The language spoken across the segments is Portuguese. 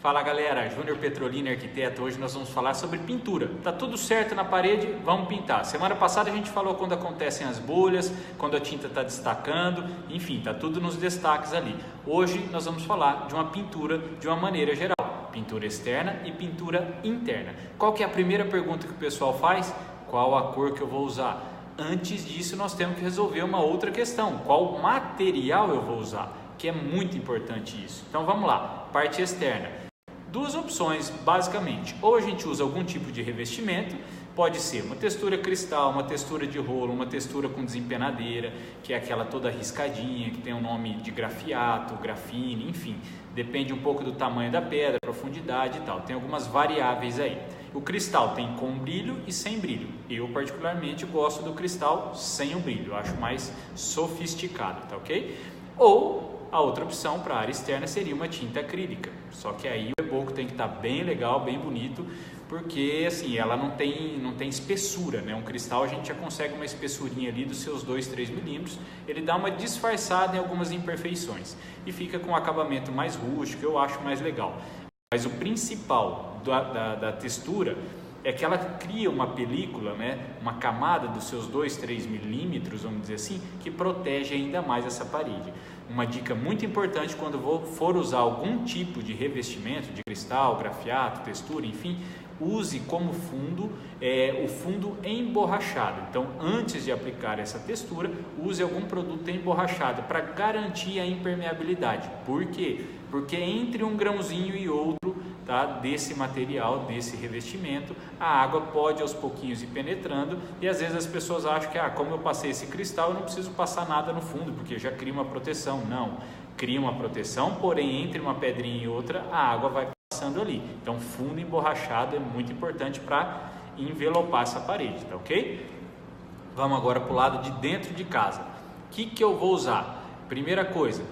Fala galera, Júnior Petrolini, arquiteto. Hoje nós vamos falar sobre pintura. Tá tudo certo na parede? Vamos pintar. Semana passada a gente falou quando acontecem as bolhas, quando a tinta está destacando, enfim, tá tudo nos destaques ali. Hoje nós vamos falar de uma pintura de uma maneira geral, pintura externa e pintura interna. Qual que é a primeira pergunta que o pessoal faz? Qual a cor que eu vou usar? Antes disso nós temos que resolver uma outra questão, qual material eu vou usar? Que é muito importante isso. Então vamos lá, parte externa. Duas opções basicamente, ou a gente usa algum tipo de revestimento, pode ser uma textura cristal, uma textura de rolo, uma textura com desempenadeira, que é aquela toda riscadinha, que tem o nome de grafiato, grafine, enfim, depende um pouco do tamanho da pedra, profundidade e tal, tem algumas variáveis aí. O cristal tem com brilho e sem brilho, eu particularmente gosto do cristal sem o brilho, acho mais sofisticado, tá ok? Ou a outra opção para a área externa seria uma tinta acrílica, só que aí o reboco tem que estar bem legal, bem bonito, porque assim, ela não tem espessura, né? Um cristal a gente já consegue uma espessurinha ali dos seus 2, 3 milímetros, ele dá uma disfarçada em algumas imperfeições e fica com um acabamento mais rústico, eu acho mais legal. Mas o principal da textura é que ela cria uma película, né? Uma camada dos seus 2, 3 milímetros, vamos dizer assim, que protege ainda mais essa parede. Uma dica muito importante quando for usar algum tipo de revestimento, de cristal, grafiato, textura, enfim, use como fundo o fundo emborrachado. Então, antes de aplicar essa textura, use algum produto emborrachado para garantir a impermeabilidade. Por quê? Porque entre um grãozinho e outro, tá, desse material, desse revestimento, a água pode aos pouquinhos ir penetrando e às vezes as pessoas acham que como eu passei esse cristal, eu não preciso passar nada no fundo, porque já cria uma proteção. Não, cria uma proteção, porém entre uma pedrinha e outra, a água vai passando ali. Então, fundo emborrachado é muito importante para envelopar essa parede, tá ok? Vamos agora para o lado de dentro de casa. O que eu vou usar? Primeira coisa,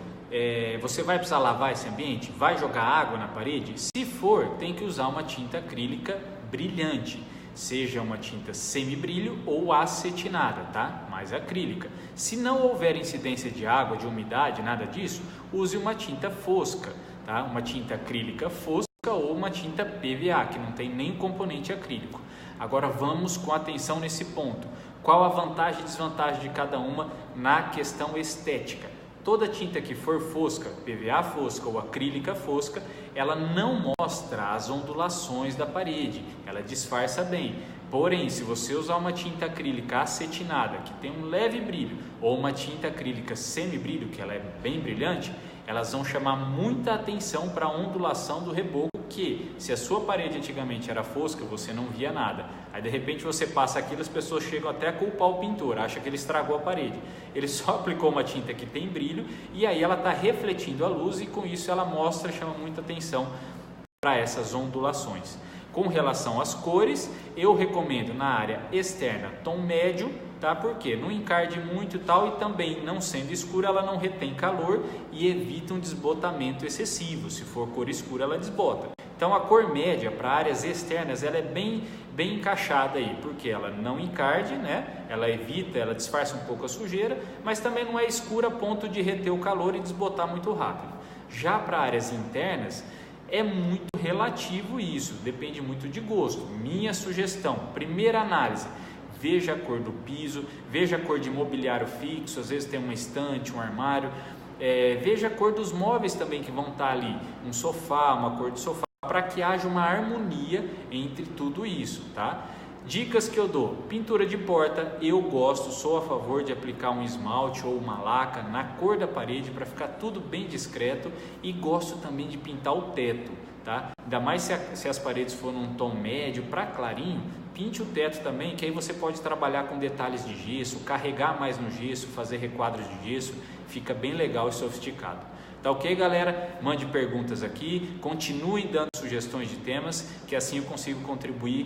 você vai precisar lavar esse ambiente? Vai jogar água na parede? Se for, tem que usar uma tinta acrílica brilhante, seja uma tinta semibrilho ou acetinada, tá? Mais acrílica. Se não houver incidência de água, de umidade, nada disso, use uma tinta fosca, tá? Uma tinta acrílica fosca ou uma tinta PVA, que não tem nem componente acrílico. Agora vamos com atenção nesse ponto. Qual a vantagem e desvantagem de cada uma na questão estética? Toda tinta que for fosca, PVA fosca ou acrílica fosca, ela não mostra as ondulações da parede, ela disfarça bem. Porém, se você usar uma tinta acrílica acetinada, que tem um leve brilho, ou uma tinta acrílica semibrilho, que ela é bem brilhante, elas vão chamar muita atenção para a ondulação do reboco, que se a sua parede antigamente era fosca, você não via nada. Aí de repente você passa aquilo, as pessoas chegam até a culpar o pintor, acham que ele estragou a parede. Ele só aplicou uma tinta que tem brilho e aí ela está refletindo a luz e com isso ela mostra, chama muita atenção para essas ondulações. Com relação às cores, eu recomendo na área externa tom médio, tá? Porque não encarde muito e tal, e também não sendo escura ela não retém calor e evita um desbotamento excessivo. Se for cor escura ela desbota. Então a cor média para áreas externas ela é bem encaixada aí, porque ela não encarde, né? Ela evita, ela disfarça um pouco a sujeira, mas também não é escura a ponto de reter o calor e desbotar muito rápido. Já para áreas internas é muito relativo isso, depende muito de gosto. Minha sugestão, primeira análise, veja a cor do piso, veja a cor de mobiliário fixo, às vezes tem uma estante, um armário, veja a cor dos móveis também que vão estar ali, um sofá, uma cor de sofá, para que haja uma harmonia entre tudo isso, tá? Dicas que eu dou, pintura de porta, eu gosto, sou a favor de aplicar um esmalte ou uma laca na cor da parede para ficar tudo bem discreto e gosto também de pintar o teto, tá? Ainda mais se as paredes forem um tom médio para clarinho, pinte o teto também, que aí você pode trabalhar com detalhes de gesso, carregar mais no gesso, fazer requadros de gesso, fica bem legal e sofisticado. Tá ok, galera? Mande perguntas aqui, continue dando sugestões de temas, que assim eu consigo contribuir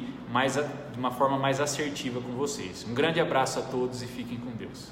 de uma forma mais assertiva com vocês. Um grande abraço a todos e fiquem com Deus.